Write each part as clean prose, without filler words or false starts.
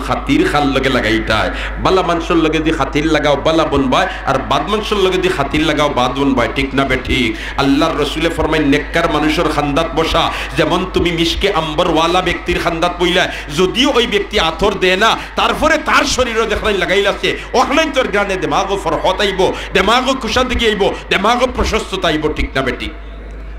খাতির খাল লগে লাগাইতায় বালা মানুষের লগে দি খাতির লাগাও বালা বনবায় আর বাদ মানুষের লগে দি খাতির লাগাও বাদ বনবায় ঠিক না বে ঠিক আল্লাহর রাসূলে ফরমায় নেককার মানুষের খান্দাত বসা যেমন তুমি মিশকে আম্বরওয়ালা ব্যক্তির খান্দাত বইলা যদিও ওই ব্যক্তি আথর দেয় না তারপরে তার শরীরে দেখলাই লাগাইলাছে ওখানেই তোর গানে দেমাগো ফরহত আইব দেমাগো কুশাদগি আইব দেমাগো প্রশস্ততা আইব ঠিক না বে ঠিক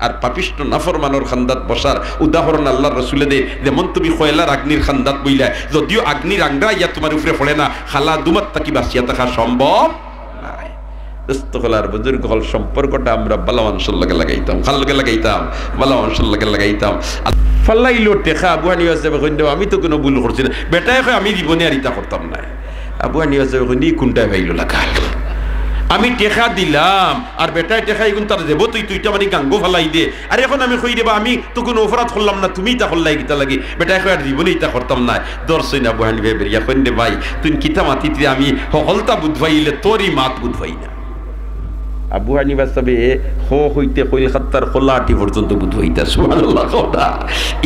আর পাপিষ্ট নাফরমানোর খান্দাত বসার উদাহরণ আল্লাহর রাসূলে দে যেমন তুমি কয়লার আগ্নির খান্দাত বইলা যদিও আগ্নির আংরা ইয়া তোমার উপরে পড়ে না খালা দুমাত তাকি বাঁচিয়া থাকা সম্ভব নাই দস্তখলার বুজুর্গ হল সম্পর্কটা আমরা বালা মানুষের লগে লাগাইতাম খাল লগে লাগাইতাম বালা মানুষের লগে লাগাইতাম ফাল্লাইলো টেকা আবু হানিফা সাহেব কইন আমি তো কোনো ভুল করছি না বেটায় কই আমি জীবনে আর ইতা করতাম না আবু হানিফা সাহেব কইন কোনটায় ভাইলো লাগাল আমি টেকা দিলাম আর বেটায় টেকা এগুন তার দেব তুইটা মানে গাঙ্গো ফালাই দে আর এখন আমি কই দেবা আমি তো কোনো অপরাধ করলাম না তুমি তা করলাই কিতা লাগি বেটায় কই আর জীবনে ইতা করতাম না দর্শই না আবু হানিফা বেরিয়া কইন দে ভাই তুই কিতা মাতিতে আমি হলতা বুধভাইলে তোরই মাত বুধভাই না আবু হানিফা সাহেব হো হইতে কইল খাত্তার খোলাটি পর্যন্ত বুধ হইতা সুবহানাল্লাহ কথা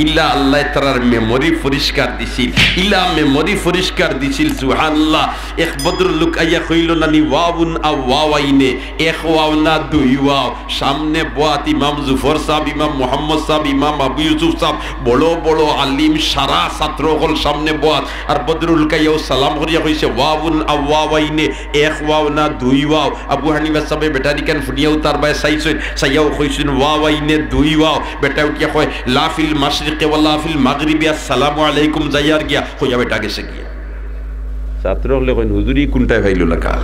ইল্লা আল্লাহ তাআলার মেমরি পরিষ্কার দিছিল ইলা মেমরি পরিষ্কার দিছিল সুবহানাল্লাহ এক বদর লোক আইয়া কইল নানি ওয়াউন আ ওয়াওয়াইনে এক ওয়াও না দুই ওয়াও সামনে বয়াত ইমাম জুফর সাহেব ইমাম মুহাম্মদ সাহেব ইমাম আবু ইউসুফ সাহেব বড় বড় আলিম সারা ছাত্র হল সামনে বয়াত আর বদরুল কাইয়াও সালাম করিয়া কইছে ওয়াউন আ ওয়াওয়াইনে এক ওয়াও না দুই ওয়াও আবু হানিফা সাহেব বেটারি কেন ফুডিয়াও তার বাই সাইছেন সাইয়াও কইছেন ওয়াওয়াইনে দুই ওয়াও বেটা উঠিয়া কয় লা ফিল মাশরিকি ওয়া লা ফিল মাগরিবি আসসালামু আলাইকুম যাইয়ার গিয়া কইয়া বেটা গেছে গিয়া ছাত্র হলে কইন হুজুরি কোনটায় ভাইলো লাগাল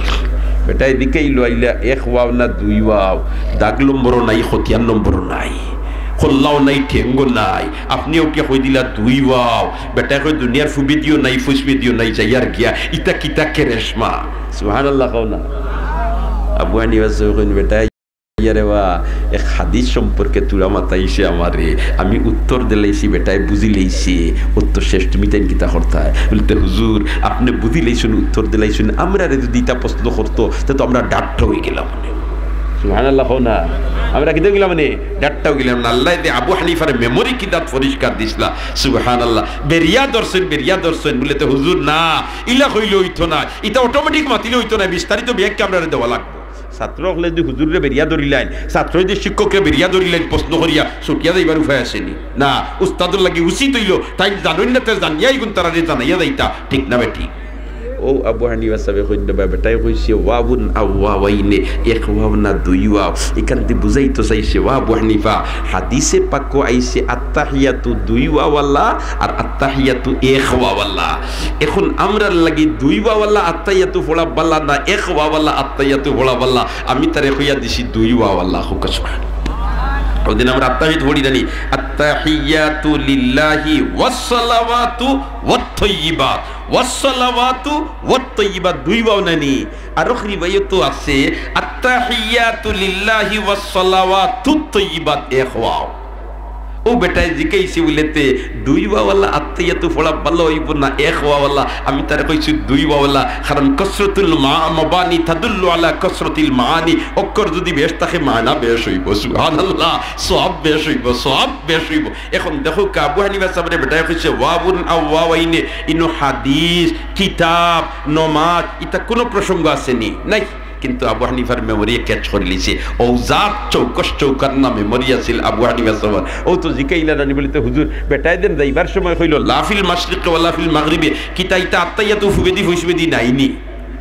বেটাই দিকেইলো আইলা এক ওয়াও না দুই ওয়াও দাগ নম্বর নাই খতিয়ান নম্বর নাই খোল্লাও নাই ঠেঙ্গো নাই আপনি ওকে কই দিলা দুই ওয়াও বেটা কই দুনিয়ার ফুবিদিও নাই ফুসবিদিও নাই যাইয়ার গিয়া ইতা কিতা কেরেশমা সুবহানাল্লাহ কও না আবু হানিফা কইন বেটা ইয়ারে বা এক হাদিস সম্পর্কে তুলা মাতাইছে আমারে আমি উত্তর দিলাইছি বেটায় বুঝি লইছি উত্তর শেষ তুমি তাই কিতা করতায় বলতে হুজুর আপনি বুঝি লইছেন উত্তর দিলাইছেন আমরা যদি তা প্রশ্ন করতো তো আমরা ডাক্তার হয়ে গেলাম সুবহানাল্লাহ না আমরা কিতা গেলাম মানে ডাক্তার গেলাম না আল্লাহ দে আবু হানিফার মেমরি কিতাব পরিষ্কার দিছলা সুবহানাল্লাহ বেরিয়া দর্শন বলে তো হুজুর না ইলা কইলে হইতো না এটা অটোমেটিক মাতিলে হইতো না বিস্তারিত ব্যাখ্যা আমরা দেওয়া লাগবে ছাত্র হলে যদি হুজুরে বেরিয়া ধরিলেন ছাত্র যদি শিক্ষককে বেরিয়া ধরিলেন প্রশ্ন করিয়া ছুটিয়া যাইবার উপায় আসেনি না উস্তাদুর লাগি উচিত হইল তাই জানুন না জানিয়াই গুণ তারা জানাইয়া যাইতা ঠিক না বেঠিক ও আবু হানিফা সাহেব কইন বেটাই কইছে ওয়াউন আও ওয়াওয়াইনে এক ওয়াও না দুই ওয়াও এখান থেকে বুঝাইতো চাইছে ওয়া আবু হানিফা হাদিসে পাক আইছে আত্তাহিয়াতু দুই ওয়াওয়াল্লাহ আর আত্তাহিয়াতু এক ওয়াওয়াল্লাহ এখন আমরা লাগি দুই ওয়াওয়াল্লাহ আত্তাহিয়াতু পড়া বাল্লা না এক ওয়াওয়াল্লাহ আত্তাহিয়াতু পড়া বাল্লা আমি তারে কইয়া দিছি দুই ওয়াওয়াল্লাহ হুকসমান ওদিন আমরা আত্তাহিয়াত পড়ি জানি আত্তাহিয়াতু লিল্লাহি ওয়াসসালাওয়াতু ওয়াত-তাইয়্যিবাত ওয়াসসালাওয়াতু ওয়াত-তাইয়্যিবাত দুই ওয়াও নানি আর রিওয়ায়াতও আছে আত্তাহিয়াতু লিল্লাহি ওয়াসসালাওয়াতুত-তাইয়্যিবাত এক ওয়াও ও বেটায় জিকাইছি বলেতে দুই ওয়াওয়াল্লাহ আত্তাহিয়াতু পড়া ভালো হইব না এক ওয়াওয়াল্লাহ আমি তারে কইছি দুই ওয়াওয়াল্লাহ কারণ কসরতুল মাবানি তাদুল্লু আলা কসরতিল মাআনি অক্ষর যদি বেশ থাকে মানা বেশ হইব সুবহানাল্লাহ সওয়াব বেশ হইব এখন দেখো আবু হানিফা সাহেবের বেটায় কইছে ওয়াউন আও ওয়াওয়াইনে ইনো হাদিস কিতাব নামাজ এটা কোনো প্রসঙ্গ আসেনি নাই কিন্তু আবু হানিফার মেমোরি ক্যাচ করে লিছে ঔজাত চৌকার না মেমোরি আছিল আবু হানিফা সাহেব ও তো জিকাইলা রানি বলিতে হুজুর বেটাই দেন যাইবার সময় কইল লা ফিল মাশরিকি ওয়া লা ফিল মাগরিবি কিতাইতা আত্তাহিয়াতু ফুবেদি নাইনি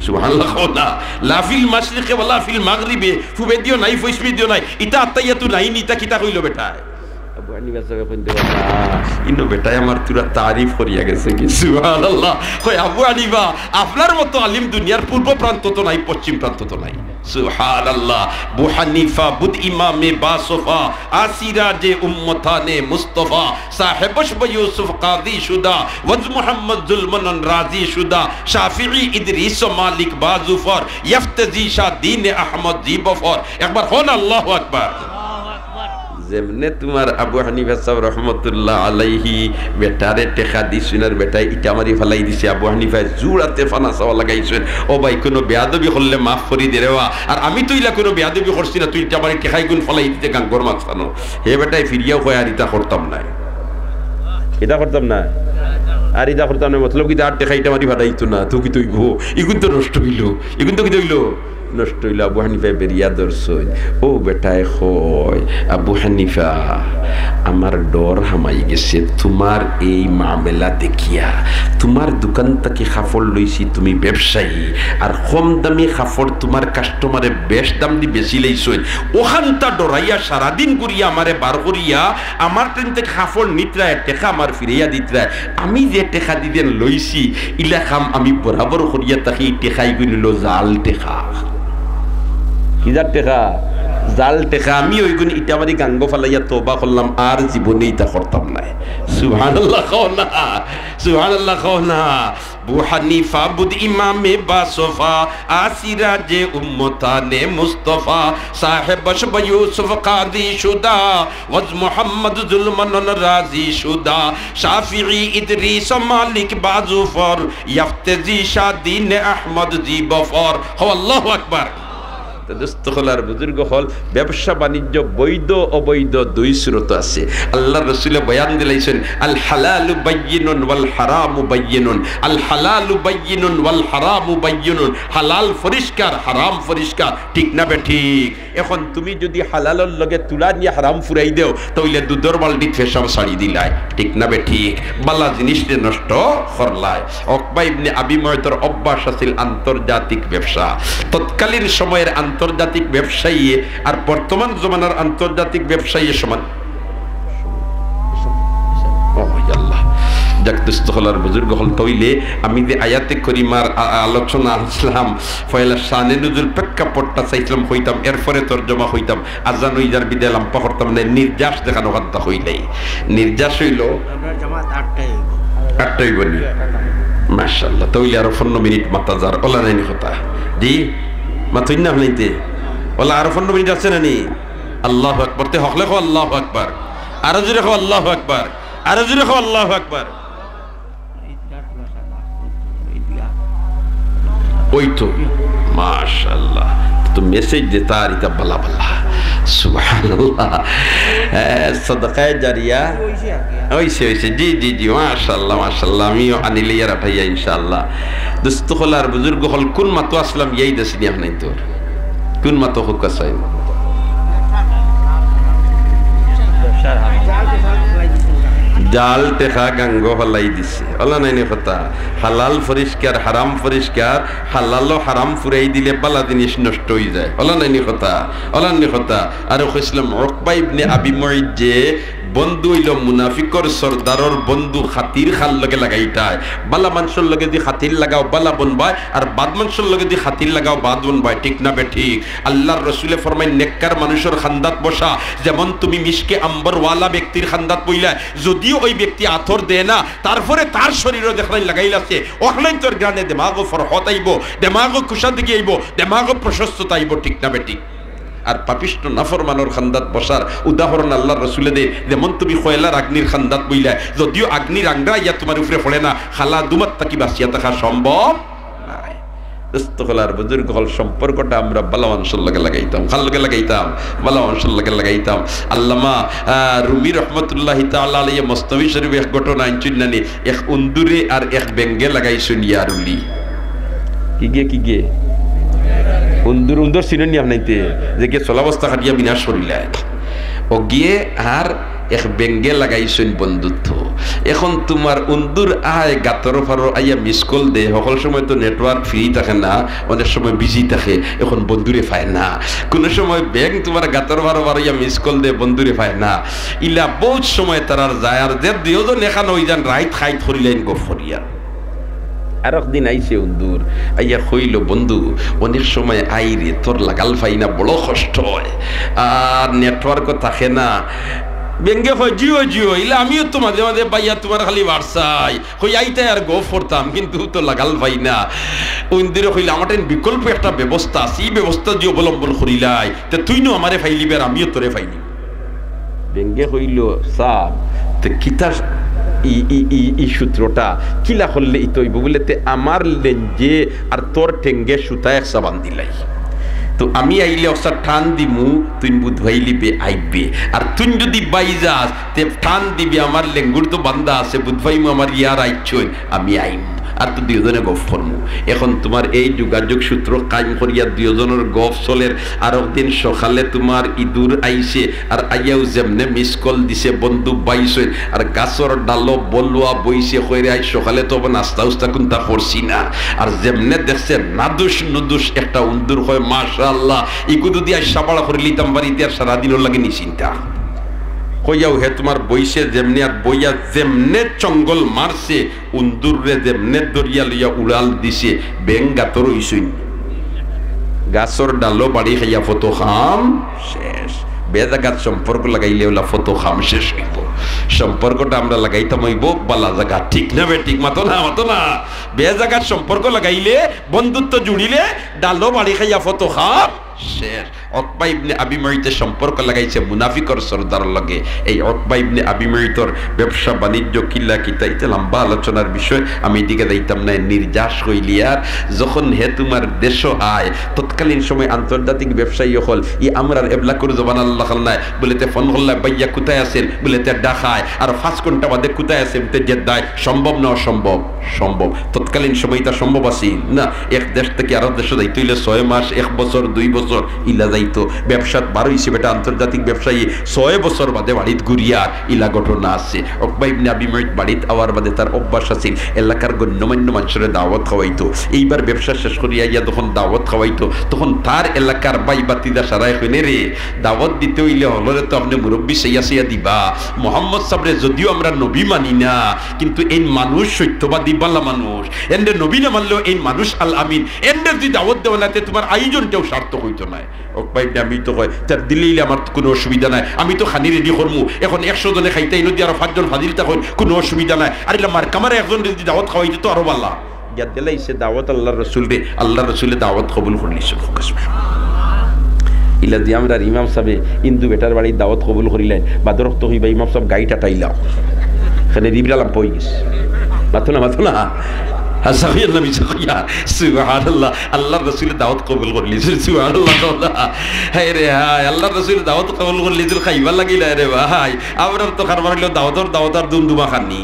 সুবহানাল্লাহ না লা ফিল মাশরিকি ওয়া লা ফিল মাগরিবি ফুবেদিও নাই ফুসবিদিও নাই ইতা আত্তাহিয়াতু নাইনি তা কিতা কইল বেটায় আবু হানিফা সাহেব কইন দেওয়া ইনো বেটায় আমার তুরা তারিফ করিয়া গেছে কি সুবহানাল্লাহ কই আবু হানিফা আপনার মতো আলিম দুনিয়ার পূর্ব প্রান্ত তো নাই পশ্চিম প্রান্ত তো নাই সুবহানাল্লাহ আবু হানিফা বুদ ইমামে বাসফা আসিরাজে উম্মতানে মুস্তাফা সাহেবশ ইউসুফ কাদি শুদা ওয়াজ মুহাম্মদ জুলমান রাজি শুদা শাফিঈ ইদরিস মালিক বাজুফর ইফতাজি শাহ দ্বীন আহমদ জিবফর একবার হন আল্লাহু আকবার যেমনে তোমার আবু হানিফা সাহেব রহমতুল্লাহ আলাইহি বেটারে টেকা দিছিনার বেটাই ইটা মারি ফেলাই দিছে আবু হানিফা জুড়াতে ফানা চাওয়া লাগাইছেন ও ভাই কোনো বেয়াদবি করলে মাফ করি দে রেওয়া আর আমি তুইলা কোনো বেয়াদবি করছি না তুই ইটা মারি টেকাই গুণ ফেলাই দিতে গাঙ্গর মাছানো হে বেটাই ফিরিয়াও কয় আর ইটা করতাম না আর ইদা করতাম মতলব কি আর টেকাইটা মারি ভাড়াইতো না তো কি তৈব ইগুন তো নষ্ট হইল ইগুন তো কি তৈল নষ্ট হইল আবু হানিফা বেরিয়া দর্শন ও বেটায় হয় আবু হানিফা আমার ডর হামাই গেছে তোমার এই মামলা দেখিয়া তোমার দোকান থেকে কাপড় লইছি তুমি ব্যবসায়ী আর কম দামি কাপড় তোমার কাস্টমারে বেশ দাম দি বেশি লইছই ওখানটা ডরাইয়া সারাদিন করিয়া আমারে বার করিয়া আমার ট্রেন থেকে কাপড় নিতরায় টেকা আমার ফিরাইয়া দিতরায় আমি যে টেকা দিতেন লইছি ইলা কাম আমি বরাবর করিয়া তাকে টেকাই গুনিল জাল টেকা কিজার টেকা জাল টেকা আমি ওইগুন ইটাবারি গাঙ্গ ফালাইয়া তোবা করলাম আর জীবনে ইটা করতাম না সুবহানাল্লাহ কও না সুবহানাল্লাহ কও না আবু হানিফা বুদ ইমামে বাসফা আসিরাজে উম্মতানে মুস্তাফা সাহেব আশব ইউসুফ কাদি শুদা ওয়াজ মুহাম্মদ জুলমান রাজি শুদা শাফিঈ ইদরিস মালিক বাজুফর ইফতেজি শাদিন আহমদ জি বফর হো আল্লাহু আকবার দোস্ত হলার বুজুর্গ হল ব্যবসা বাণিজ্য বৈধ অবৈধ দুই স্রোত আছে আল্লাহ রসুলে বয়ান দিলাইছেন আল হালালু বাইয়িনুন ওয়াল হারামু বাইয়িনুন আল হালালু বাইয়িনুন ওয়াল হারামু বাইয়িনুন হালাল পরিষ্কার হারাম পরিষ্কার ঠিক না বে ঠিক এখন তুমি যদি হালালের লগে তুলা নিয়ে হারাম ফুরাই দেও তাহলে দুধর বালতি ফেসাম ছাড়ি দিলাই ঠিক না বে ঠিক বালা জিনিসটা নষ্ট করলাই উকবা ইবনে আবি মুয়তর অভ্যাস আছিল আন্তর্জাতিক ব্যবসা তৎকালীন সময়ের আন্তর্জাতিক ব্যবসায়ী আর বর্তমান জমানার আন্তর্জাতিক ব্যবসায়ী সমান বুজুর্গ হল তৈলে আমি যে আয়াতে করিমার আলোচনা আসলাম ফয়লা শানে নুজুল প্রেক্ষাপটটা চাইছিলাম হইতাম এরপরে তর্জমা হইতাম আজান হইজার বিদায় লাম্পা করতাম না নির্যাস দেখানো কথা হইলেই নির্যাস হইল 8টাই বলি মাশাআল্লাহ তৈলে আরো 15 মিনিট মাতা যার ওলা নাইনি কথা জি মাতুই না হইতে ওলা আরো 15 মিনিট আছে না নি আল্লাহু আকবার তে হকলে কো আল্লাহু আকবার আর জোরে কো আল্লাহু আকবার আর জোরে কো আল্লাহু আকবার ওই তো মাশাআল্লাহ তো মেসেজ দেতা আরিতা বালা বালা সুবহানাল্লাহ সাদাকা জারিয়া ওইছে জি জি জি মাশাআল্লাহ মাশাআল্লাহ আমিও আনিলিয়া রাঠাইয়া ইনশাআল্লাহ দোস্ত হলার বুজুর্গ হল কোন মাতো আসলাম এই দেশনি আপনি তোর কোন মাতো হোক কাসাই জাল টেকা গাঙ্গ হলাই দিছে ওলা নাইনি কথা হালাল পরিষ্কার হারাম পরিষ্কার হালাল হারাম ফুরাই দিলে বালা জিনিস নষ্ট হয়ে যায় ওলা নাইনি কথা ওলা নাইনি কথা আর কইছিলাম উকবা ইবনে আবি মুয়ত যে বন্ধু হইল মুনাফিকর সরদারর বন্ধু খাতির খাল লগে লাগাইতায় বালা মানুষের লগে দি খাতির লাগাও বালা বনবায় আর বাদ মানুষের লগে দি খাতির লাগাও বাদ বনবায় ঠিক না বে ঠিক আল্লাহর রাসূলে ফরমায় নেককার মানুষের খান্দাত বসা যেমন তুমি মিশকে আম্বরওয়ালা ব্যক্তির খান্দাত বইলা যদিও ওই ব্যক্তি আথর দেয় না তারপরে তার শরীরও দেখাই লাগাইলাছে ওখানেই তোর গানে দেমাগো ফরহত আইব দেমাগো কুশাদগি আইব দেমাগো প্রশস্ততা আইব ঠিক না বে ঠিক আর পাপিষ্ট নাফরমানোর খান্দাত বসার উদাহরণ আল্লাহর রাসূলে দে যেমন তুমি কয়লার আগ্নির খান্দাত বইলা যদিও আগ্নির আংরা ইয়া তোমার উপরে পড়ে না খালা দুমাত তাকি বাঁচিয়া থাকা সম্ভব নাই দোস্তকলার বুজুর্গ হল সম্পর্কটা আমরা বালা মানুষের লগে লাগাইতাম খাল লগে লাগাইতাম বালা মানুষের লগে লাগাইতাম আল্লামা রুমি রহমতুল্লাহি তাআলা আলাইহি মসনবী শরীফ এক ঘটনা আনছিলেন এক উন্দুরে আর এক বেঙ্গে লাগাইছেন ইয়ারুলি কি গে উন্দুর উন্দর সিনেনি আপনাইতে যে কে চলাবস্থা খাটিয়া বিনাশ করিলা ও গিয়ে আর এক বেঙ্গে লাগাইছেন বন্ধুত্ব এখন তোমার উন্দুর আয় গাতর ফারো আইয়া মিস কল দে সকল সময় তো নেটওয়ার্ক ফ্রি থাকে না অনেক সময় বিজি থাকে এখন বন্ধুরে পায় না কোনো সময় ব্যাংক তোমার গাতর ফারো আইয়া মিস কল দে বন্ধুরে পায় না ইলা বহুত সময় তারার যায় আর যে দুজন এখানে ওই যান রাইট খাইত করিলেন গো ফরিয়া আর একদিন আইছে উন্দুর আইয়া কইল বন্ধু অনেক সময় আইরে তোর লাগাল পাই না বড় কষ্ট হয় আর নেটওয়ার্কও থাকে না বেঙ্গে হয় জিও ইলা আমিও তো মাঝে মাঝে পাইয়া তোমার খালি বাড়ছাই কই আইতে আর গো করতাম কিন্তু তো লাগাল পাই না উন্দুরে কইল আমার বিকল্প একটা ব্যবস্থা আছে এই ব্যবস্থা যে অবলম্বন করিলাই তে তুই নো আমারে ফাইলিবে আর আমিও তোরে ফাইলি বেঙ্গে কইল সাব তে কিতা ই সূত্রটা কিলা করলে ইতইব বলেতে আমার লেঞ্জে আর তোর ঠেঙ্গে সুতা একসা বান্ধিলাই তো আমি আইলে অবস্থা টান দিমু তুই বুধ ভাইলিবে আইবে আর তুই যদি বাইজাস তে টান দিবি আমার লেঙ্গুর তো বান্দা আছে বুধ ভাইমু আমার ইয়ার আইছই আমি আইম আর তো দুজনে গফ করমু এখন তোমার এই যোগাযোগ সূত্র কায়েম করিয়া দুজনের গফ চলের আর একদিন সকালে তোমার ইঁদুর আইছে আর আইয়াও যেমনে মিস কল দিছে বন্ধু বাইছে আর গাছর ডালো বলুয়া বইছে কইরে আই সকালে তো নাস্তা উস্তা কোনটা করছি না আর যেমনে দেখছে নাদুস নুদুস একটা উন্দুর হয় মাশাআল্লাহ ইগুদু দিয়া সাবাড়া করে লিতাম বাড়িতে আর সারাদিনও লাগে নিশ্চিন্তা কইয়াও হে তোমার বইছে যেমনি আর বইয়া যেমনে চঙ্গল মারছে উন্দুর রে যেমনে দরিয়া লইয়া উড়াল দিছে বেঙ্গাতর ইসুইন গাছর ডালো বাড়ি খাইয়া ফটো খাম শেষ বেজাগাত সম্পর্ক লাগাইলে ওলা ফটো খাম শেষ হইব সম্পর্কটা আমরা লাগাইতাম হইব বালা জায়গা ঠিক না বে ঠিক মাতো না বেজাগাত সম্পর্ক লাগাইলে বন্ধুত্ব জুড়িলে ডালো বাড়ি খাইয়া ফটো খাম শেষ উকবা ইবনে আবি মুইতে সম্পর্ক লাগাইছে মুনাফিকর সরদার লগে এই উকবা ইবনে আবি মুইতর ব্যবসা বাণিজ্য কিল্লা কিতাইতে লম্বা আলোচনার বিষয় আমি এদিকে যাইতাম না নির্যাস হইলিয়ার যখন হে তোমার দেশ আয় তৎকালীন সময় আন্তর্জাতিক ব্যবসায়ী হল ই আমরার এবলা করে জবান আল্লাহ নাই বলেতে ফোন হল্লা বাইয়া কোথায় আছেন বলেতে ডাকায় আর 5 ঘন্টা বাদে কোথায় আছেন তে জেদ্দায় সম্ভব না অসম্ভব সম্ভব তৎকালীন সময় তা সম্ভব আছে না এক দেশ থেকে আরেক দেশে যাইতে হইলে 6 মাস 1 বছর 2 বছর ইলা যাইতো ব্যবসাত বারো হিসেবে এটা আন্তর্জাতিক ব্যবসায়ী 6 বছর বাদে বাড়িত ঘুরিয়ার ইলা ঘটনা আছে উকবা ইবনে আবি মুইত বাড়িত আওয়ার বাদে তার অভ্যাস আছে এলাকার গণ্যমান্য মানুষের দাওয়াত খাওয়াইতো এইবার ব্যবসা শেষ করিয়া ইয়া যখন দাওয়াত খাওয়াইতো তখন তার এলাকার বাই বাতিদা সারাই হইনে রে দাওয়াত দিতে হইলে হলরে তো আপনি মুরব্বী সেইয়া দিবা মোহাম্মদ সাবরে যদিও আমরা নবী মানি না কিন্তু এই মানুষ সত্যবাদী বালা মানুষ এন্ডে নবী না মানলেও এই মানুষ আল আমিন এন্ডে যদি দাওয়াত দেওয়া না তোমার আয়োজনটাও সার্থক হইতো না উকবা ইবনে আমি তো কয় তার দিলেই আমার কোনো অসুবিধা নাই আমি তো খানি রেডি করমু এখন 100 জনে খাইতে নদী আর 5 জন ফাজিল তখন কোনো অসুবিধা নাই আর মার কামারে একজন যদি দাওয়াত খাওয়াইতো তো আরো ভালো ইয়া দিলাই সে দাওয়াত আল্লাহর রাসূল রে আল্লাহর রাসূলের দাওয়াত কবুল করলিস ইলা দি আমরা ইমাম সাহেব ইন্দু বেটার বাড়ি দাওয়াত কবুল করিলেন বাদর তো হইবা ইমাম সাহেব গাইটা টাইলাও খানে রিবলাম পই গেছে মাথো না হাসাইয়া নবী সাকিয়া সুবহানাল্লাহ আল্লাহর রাসূলের দাওয়াত কবুল করলি সুবহানাল্লাহ হায় রে হায় আল্লাহর রাসূলের দাওয়াত কবুল করলি তুই খাইবা লাগিলা রে ভাই আমরা তো কারবার হলো দাওয়াতর দুমদুমা খানি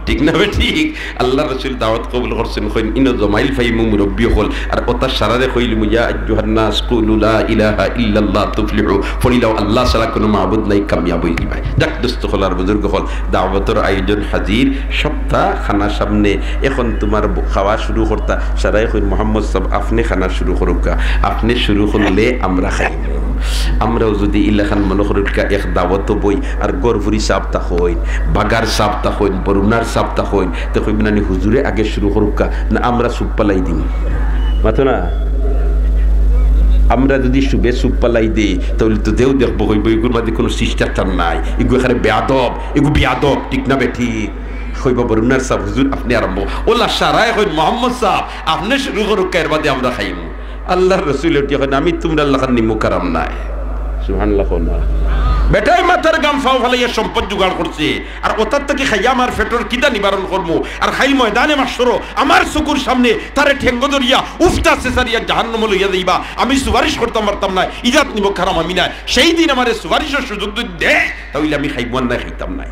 ঠিক না ঠিক আল্লাহর রাসূল দাওয়াত কবুল করছেন কইন ইনো জমাইল ফাইমু মুরব্বি হল আর ওতা সারারে কইল মুয়া আইয়ুহান নাস কুলু লা ইলাহা ইল্লাল্লাহ তুফলিহু ফরিলাও আল্লাহ ছাড়া কোনো মাবুদ নাই কামিয়াব হইবি ভাই যাক দোস্ত হলার বুজুর্গ হল দাওয়াতের আয়োজন হাজির সপ্তাহ খানা সামনে এখন তোমার খাওয়া শুরু করতা সারাই কইন মোহাম্মদ সাহেব আপনি খানা শুরু করুকা আপনি শুরু করলে আমরা খাইব আমরাও যদি ইলাখান মনে করিকা এক দাওয়াত বই আর গরফুরি সাহেব তা হইন বাগার সাহেব তা হইন বরুণার সাপ্তাহ হইন তো কইবেন না হুজুরে আগে শুরু করুকা না আমরা সুপ পালাই দিই মাথো না আমরা যদি সুবে সুপ পালাই দিই তাহলে তো দেও দেখবো হইব এগুলোর মধ্যে কোনো শিষ্টাচার নাই এগুলো এখানে বেয়াদব ঠিক না বেঠি হইব বরুণার সাহেব হুজুর আপনি আরম্ভ ওলা সারায় হইন মোহাম্মদ সাহেব আপনি শুরু করুকা এর বাদে আমরা খাইম আল্লাহর রাসূল আমি তোমরা আল্লাহ নিমু কারাম নাই সুবহানাল্লাহ না বেটাই মাথার গাম ফাও ফালাইয়া সম্পদ জোগাড় করছে আর ওটার থেকে খাইয়া আমার ফেটর কিদা নিবারণ করবো আর খাইল ময়দানে মাসরো আমার চকুর সামনে তারে ঠেঙ্গ ধরিয়া উফটা সেসারিয়া জাহান্নামে লইয়া যাইবা আমি সুপারিশ করতাম পারতাম না ইজাত নিব খারাম আমি না সেই দিন আমার সুপারিশের সুযোগ দে তাহলে আমি খাইব না খাইতাম না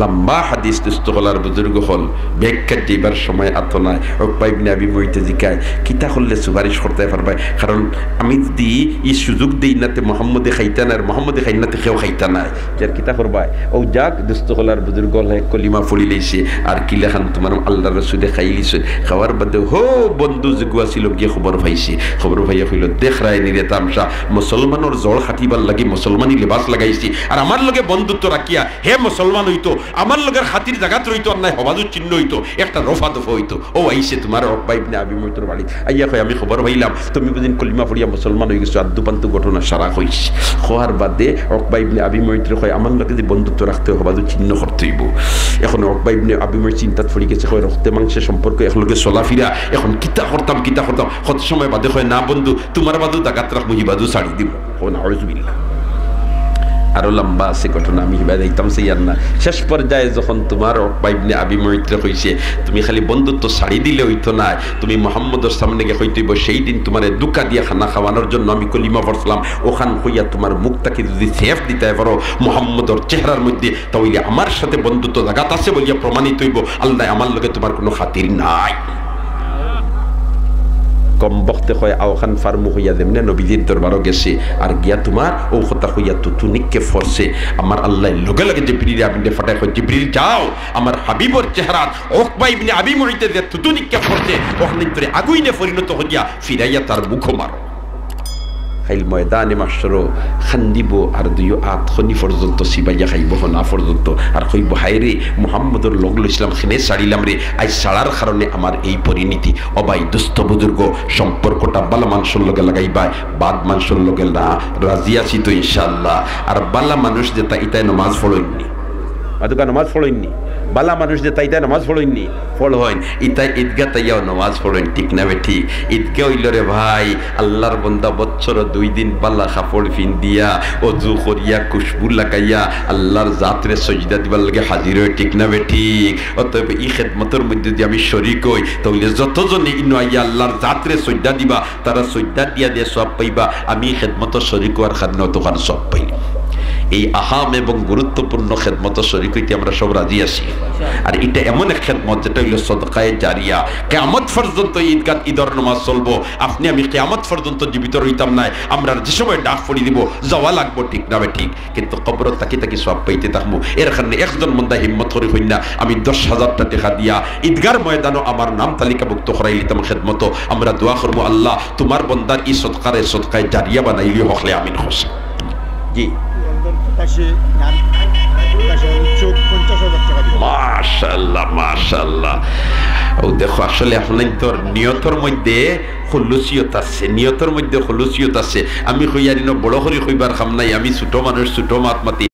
লম্বা হাদিস দুস্থ হলার বুজুর্গ হল ব্যাখ্যা দিবার সময় আত নাই উকবা ইবনে আবি মুইত জিকায় কিতা করলে সুপারিশ করতে পারবে কারণ আমি যদি এই সুযোগ দিই নাতে মোহাম্মদে খাইতা না আর মোহাম্মদে খাই নাতে কেউ খাইতা নাই যার কিতা করবা ও যাক দুস্থ হলার বুজুর্গ হল কলিমা ফলি লইছে আর কিলাখান তোমার আল্লাহ রসুলে খাই লিছে খাওয়ার বাদে হো বন্ধু যেগুয়া ছিল গিয়ে খবর পাইছে খবর পাইয়া হইল দেখ রায় নিরে তামসা মুসলমানের জল খাটিবার লাগি মুসলমানি লেবাস লাগাইছি আর আমার লগে বন্ধুত্ব রাখিয়া হে মুসলমান হইতো আমার লগের খাতির জায়গাত রইতো আর নাই হবাজুর চিহ্ন হইতো একটা রফা দফা হইতো ও আইসে তোমার উকবা ইবনে আবি মুইতর বাড়ি আইয়া কই আমি খবর পাইলাম তুমি বুঝিন কলিমা পড়িয়া মুসলমান হয়ে গেছো আদ্দুপান্তু ঘটনা সারা হইছে খোয়ার বাদে উকবা ইবনে আবি মুইতর কই আমার লগে যে বন্ধুত্ব রাখতে হবাজুর চিহ্ন করতে হইব এখন উকবা ইবনে আবি মুইত চিন্তাত পড়ে গেছে কই রক্তে মাংসের সম্পর্ক একলগে চলাফিরা এখন কিতা করতাম কত সময় বাদে কয় না বন্ধু তোমার বাদু জাগাত রাখ মুহি বাদু ছাড়ি দিব ও না আউযুবিল্লাহ আরো লম্বা আছে ঘটনা, আমি হিবা যাইতাম সেইয়ার না। শেষ পর্যায়ে যখন তোমার উকবা ইবনে আবি মুইত কইছে তুমি খালি বন্ধুত্ব ছাড়ি দিলে হইতো না, তুমি মুহাম্মদের সামনে গিয়ে কইতেইব সেই দিন তোমারে দুকা দিয়া খানা খাওয়ানোর জন্য আমি কলিমা পড়ছিলাম, ওখান হইয়া তোমার মুখটাকে যদি সেফ দিতে পারো মুহাম্মদের চেহারার মধ্যে, তাহলে আমার সাথে বন্ধুত্ব জাগাত আছে বলিয়া প্রমাণিত হইব, আল্লাহ আমার লগে তোমার কোনো খাতির নাই। কম বক্তে হয় আওখান ফার্মু হইয়া যেমনে নবীজির দরবারও গেছে আর গিয়া তোমার ও কথা হইয়া তুতুনিককে ফরছে। আমার আল্লাহ লগে লগে জিবরিল আমিনে ফাটায় কই জিবরিল যাও আমার হাবিবর চেহারা উকবা ইবনে আবি মুইতে যে তুতুনিককে ফরছে ওখানে তোরে আগুইনে পরিণত হইয়া ফিরাইয়া তার মুখ মারো। খাইল ময়দানে মাসরো খান্দিব আর দুইও আত খনি পর্যন্ত সিবাইয়া খাইব না পর্যন্ত আর কইব হাইরে মুহাম্মদুর লগল ইসলাম খেনে ছাড়িলাম রে, আজ ছাড়ার কারণে আমার এই পরিণতি। অবাই দুস্থ বুজুর্গ সম্পর্কটা বালা মানুষের লগে লাগাইবাই, বাদ মানুষের লগে না রাজি আছি তো ইনশাআল্লাহ। আর বালা মানুষ যে তা ইতাই নমাজ পড়েননি, আদুকা নমাজ পড়েননি, বালা মানুষ যে তাইটা নামাজ পড়েননি পড়েন, ইতাই ঈদগা তাইয়াও নামাজ পড়েন, ঠিক না বে ঠিক? ঈদগা হইল রে ভাই আল্লাহর বন্দা বছর 2 দিন বালা কাপড় পিন দিয়া অজু করিয়া খুশবু লাগাইয়া আল্লাহর জাতরে সজদা দিবার লাগে হাজির হয়, ঠিক না বে ঠিক? অতএব এই খেদমতের মধ্যে যদি আমি শরীক হই তাহলে যতজনে ইনো আইয়া আল্লাহর জাতরে সজদা দিবা তারা সজদা দিয়া দিয়ে সব পাইবা, আমি খেদমতের শরীক হওয়ার খাদ্য তখন সব পাই। এই আহাম এবং গুরুত্বপূর্ণ খেদমত শরীক হইতে আমরা সব রাজি আছি। আর এটা এমন এক খেদমত যেটা হইল সদকায়ে জারিয়া, কিয়ামত পর্যন্ত ঈদগাহ ঈদর নামাজ চলবো, আপনি আমি কিয়ামত পর্যন্ত জীবিত রইতাম না, আমরা যে সময় ডাক পড়ি দিব যাওয়া লাগবো, ঠিক না বে ঠিক? কিন্তু কবর তাকি তাকি সব পাইতে থাকবো। এর কারণে একজন মন্দা হিম্মত করি হই না আমি 10,000 টাকা দিয়া ঈদগার ময়দানও আমার নাম তালিকাভুক্ত করাই লিতাম খেদমত। আমরা দোয়া করবো আল্লাহ তোমার বন্দার এই সদকায়ে জারিয়া বানাইলি হকলে আমিন হোস। জি মাশাআল্লাহ মাশাআল্লাহ। ও দেখো আসলে আপনার তোর নিয়তর মধ্যে খুলুসিয়ত আছে, নিয়তর মধ্যে খুলুসিয়ত আছে। আমি কইয়ারিনো বড় করে কইবার কাম নাই, আমি ছোট মানুষ ছোট মাত মাতি